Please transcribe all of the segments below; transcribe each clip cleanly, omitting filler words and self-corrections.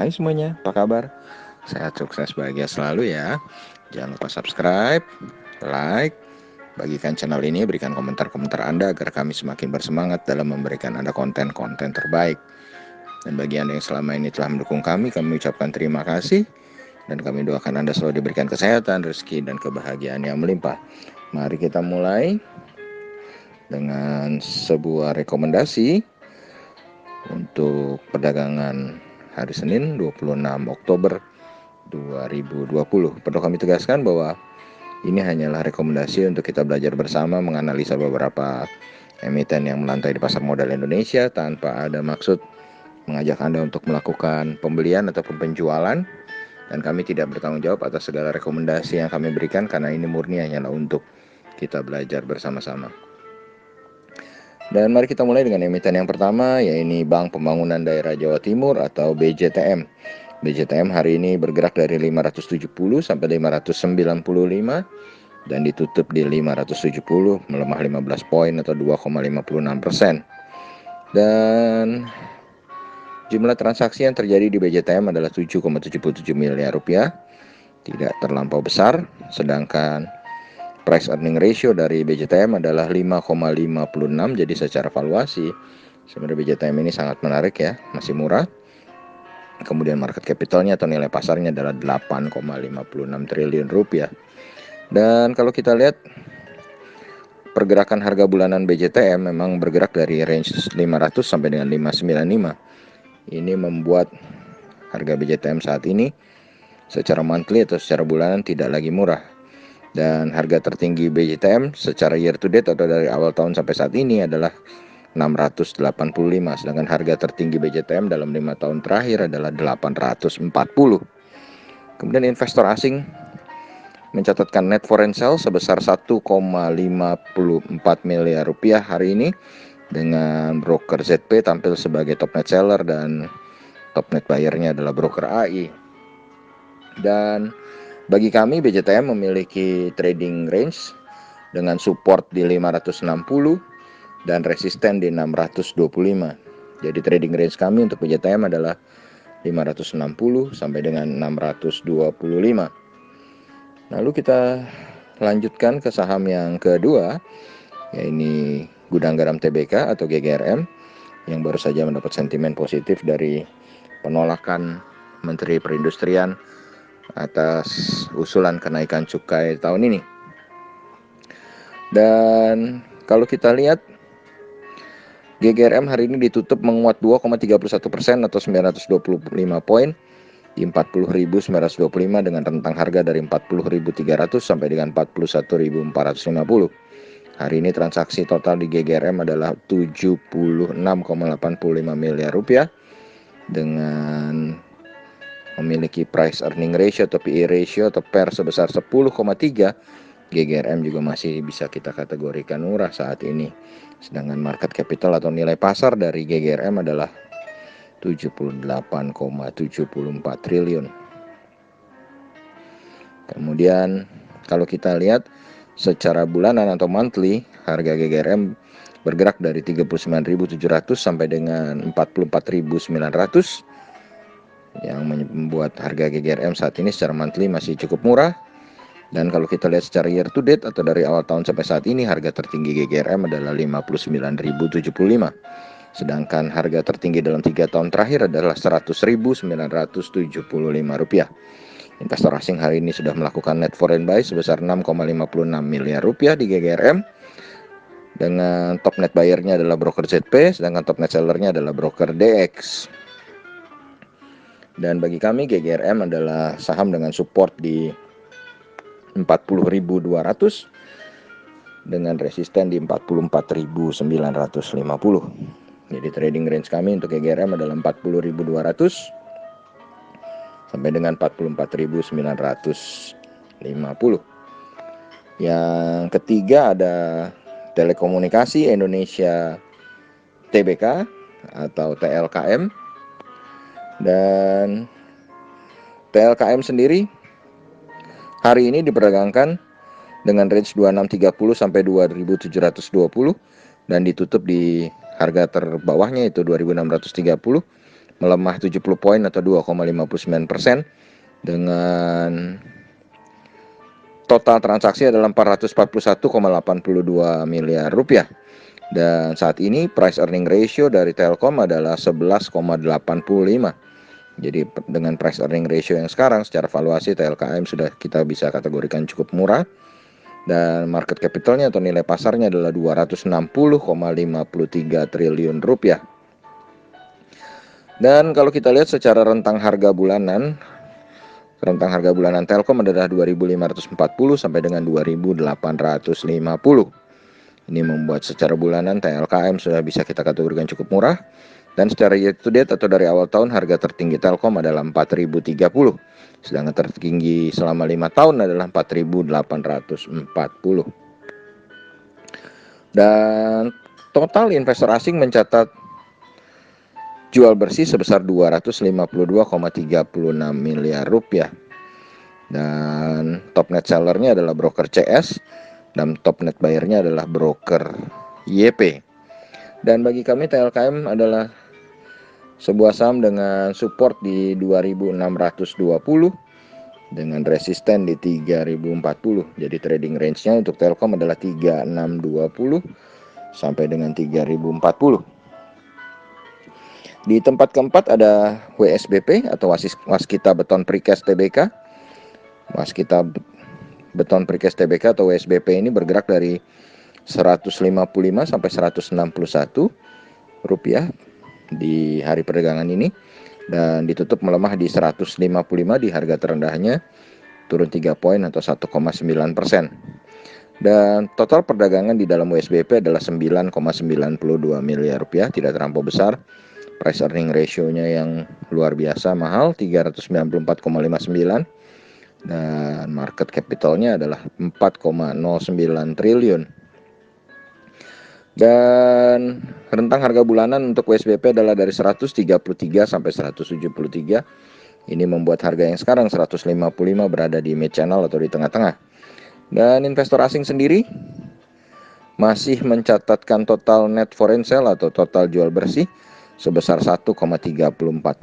Hai semuanya, apa kabar? Sehat, sukses, bahagia selalu ya. Jangan lupa subscribe, like, bagikan channel ini, berikan komentar-komentar Anda agar kami semakin bersemangat dalam memberikan Anda konten-konten terbaik. Dan bagi Anda yang selama ini telah mendukung kami ucapkan terima kasih. Dan kami doakan Anda selalu diberikan kesehatan, rezeki, dan kebahagiaan yang melimpah. Mari kita mulai dengan sebuah rekomendasi untuk perdagangan hari Senin 26 Oktober 2020. Perlu kami tegaskan bahwa ini hanyalah rekomendasi untuk kita belajar bersama menganalisa beberapa emiten yang melantai di pasar modal Indonesia tanpa ada maksud mengajak Anda untuk melakukan pembelian ataupun penjualan, dan kami tidak bertanggung jawab atas segala rekomendasi yang kami berikan karena ini murni hanyalah untuk kita belajar bersama-sama. Dan mari kita mulai dengan emiten yang pertama, yaitu Bank Pembangunan Daerah Jawa Timur atau BJTM. BJTM hari ini bergerak dari 570 sampai 595 dan ditutup di 570, melemah 15 poin atau 2,56%. Dan jumlah transaksi yang terjadi di BJTM adalah 7,77 miliar rupiah, tidak terlampau besar, sedangkan price earning ratio dari BJTM adalah 5,56. Jadi secara valuasi sebenarnya BJTM ini sangat menarik ya, masih murah. Kemudian market capitalnya atau nilai pasarnya adalah 8,56 triliun rupiah. Dan kalau kita lihat pergerakan harga bulanan BJTM memang bergerak dari range 500 sampai dengan 595. Ini membuat harga BJTM saat ini secara monthly atau secara bulanan tidak lagi murah. Dan harga tertinggi BJTM secara year to date atau dari awal tahun sampai saat ini adalah 685, sedangkan harga tertinggi BJTM dalam 5 tahun terakhir adalah 840. Kemudian investor asing mencatatkan net foreign sale sebesar 1,54 miliar rupiah hari ini, dengan broker ZP tampil sebagai top net seller dan top net buyernya adalah broker AI. Dan bagi kami BJTM memiliki trading range dengan support di 560 dan resisten di 625. Jadi trading range kami untuk BJTM adalah 560 sampai dengan 625. Lalu kita lanjutkan ke saham yang kedua, yaitu Gudang Garam Tbk atau GGRM, yang baru saja mendapat sentimen positif dari penolakan Menteri Perindustrian atas usulan kenaikan cukai tahun ini. Dan kalau kita lihat GGRM hari ini ditutup menguat 2,31% atau 925 poin di 40.925 dengan rentang harga dari 40.300 sampai dengan 41.450. Hari ini transaksi total di GGRM adalah 76,85 miliar rupiah dengan memiliki price earning ratio atau PE ratio atau PER sebesar 10,3. GGRM juga masih bisa kita kategorikan murah saat ini. Sedangkan market capital atau nilai pasar dari GGRM adalah 78,74 triliun. Kemudian kalau kita lihat secara bulanan atau monthly, harga GGRM bergerak dari 39.700 sampai dengan 44.900, yang membuat harga GGRM saat ini secara monthly masih cukup murah. Dan kalau kita lihat secara year to date atau dari awal tahun sampai saat ini, harga tertinggi GGRM adalah 59.075. Sedangkan harga tertinggi dalam 3 tahun terakhir adalah 100.975 rupiah. Investor asing hari ini sudah melakukan net foreign buy sebesar 6,56 miliar rupiah di GGRM, dengan top net buyernya adalah broker ZP, sedangkan top net sellernya adalah broker DX. Dan bagi kami GGRM adalah saham dengan support di 40.200 dengan resisten di 44.950. Jadi trading range kami untuk GGRM adalah 40.200 sampai dengan 44.950. Yang ketiga ada Telekomunikasi Indonesia Tbk atau TLKM. Dan TLKM sendiri hari ini diperdagangkan dengan range 2630 sampai 2720 dan ditutup di harga terbawahnya itu 2630, melemah 70 poin atau 2,59% dengan total transaksi adalah 441,82 miliar rupiah. Dan saat ini price earning ratio dari Telkom adalah 11,85. Jadi dengan price earning ratio yang sekarang secara valuasi TLKM sudah kita bisa kategorikan cukup murah. Dan market capitalnya atau nilai pasarnya adalah 260,53 triliun rupiah. Dan kalau kita lihat secara rentang harga bulanan Telkom adalah 2.540 sampai dengan 2.850. Ini membuat secara bulanan TLKM sudah bisa kita kategorikan cukup murah. Dan secara year to date atau dari awal tahun harga tertinggi Telkom adalah 4.030. Sedangkan tertinggi selama 5 tahun adalah 4.840. Dan total investor asing mencatat jual bersih sebesar 252,36 miliar rupiah. Dan top net sellernya adalah broker CS dan top net buyernya adalah broker YP. Dan bagi kami TLKM adalah sebuah saham dengan support di 2620 dengan resisten di 3040. Jadi trading range-nya untuk Telkom adalah 3620 sampai dengan 3040. Di tempat keempat ada WSBP atau Waskita Beton Precast Tbk. Waskita Beton Precast Tbk atau WSBP ini bergerak dari 155 sampai 161 rupiah di hari perdagangan ini dan ditutup melemah di 155 di harga terendahnya, turun 3 poin atau 1,9%. Dan total perdagangan di dalam WSBP adalah 9,92 miliar rupiah, tidak terlampau besar. Price earning ratio-nya yang luar biasa mahal, 394,59, dan market capitalnya adalah 4,09 triliun. Dan rentang harga bulanan untuk WSBP adalah dari 133 sampai 173. Ini membuat harga yang sekarang 155 berada di mid channel atau di tengah-tengah. Dan investor asing sendiri masih mencatatkan total net foreign sale atau total jual bersih sebesar 1,34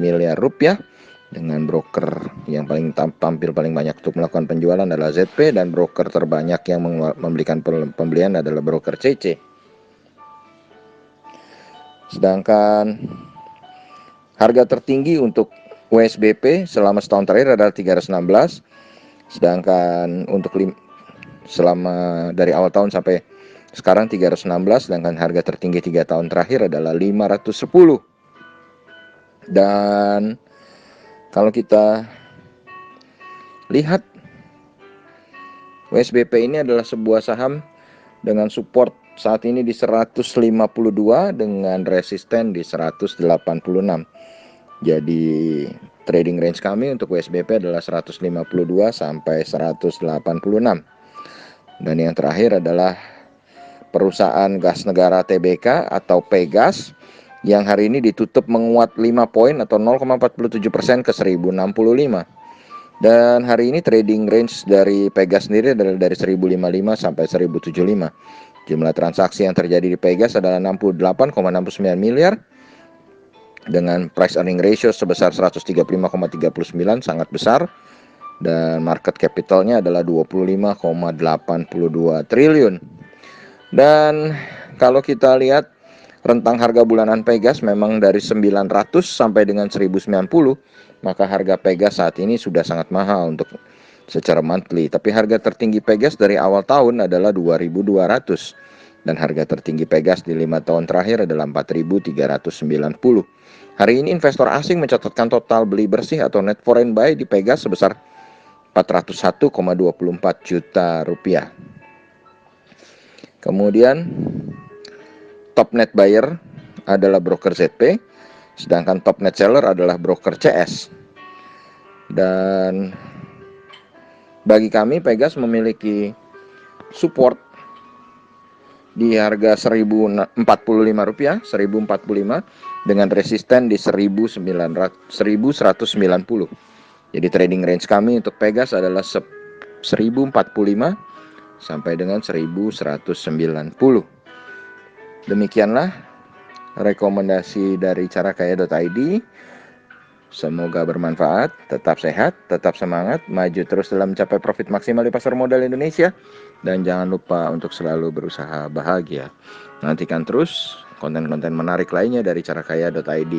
miliar rupiah, dengan broker yang paling tampil paling banyak untuk melakukan penjualan adalah ZP, dan broker terbanyak yang memberikan pembelian adalah broker CC. Sedangkan harga tertinggi untuk WSBP selama setahun terakhir adalah 316. Sedangkan untuk selama dari awal tahun sampai sekarang 316, sedangkan harga tertinggi 3 tahun terakhir adalah 510. Dan kalau kita lihat WSBP ini adalah sebuah saham dengan support saat ini di 152 dengan resisten di 186. Jadi trading range kami untuk WSBP adalah 152 sampai 186. Dan yang terakhir adalah perusahaan gas negara TBK atau Pegas yang hari ini ditutup menguat 5 poin atau 0,47% ke 1065. Dan hari ini trading range dari Pegas sendiri adalah dari 1055 sampai 1075. Jumlah transaksi yang terjadi di Pegas adalah 68,69 miliar dengan price earning ratio sebesar 135,39, sangat besar. Dan market capitalnya adalah 25,82 triliun. Dan kalau kita lihat rentang harga bulanan Pegas memang dari 900 sampai dengan 1090, maka harga Pegas saat ini sudah sangat mahal untuk secara monthly. Tapi harga tertinggi Pegas dari awal tahun adalah 2.200 dan harga tertinggi Pegas di 5 tahun terakhir adalah 4.390. Hari ini investor asing mencatatkan total beli bersih atau net foreign buy di Pegas sebesar 401,24 juta rupiah. Kemudian top net buyer adalah broker ZP, sedangkan top net seller adalah broker CS. Dan bagi kami Pegas memiliki support di harga 1045 rupiah, 1045 dengan resisten di 1190. Jadi trading range kami untuk Pegas adalah 1045 sampai dengan 1190. Demikianlah rekomendasi dari carakaya.id. Semoga bermanfaat, tetap sehat, tetap semangat, maju terus dalam mencapai profit maksimal di pasar modal Indonesia. Dan jangan lupa untuk selalu berusaha bahagia. Nantikan terus konten-konten menarik lainnya dari carakaya.id.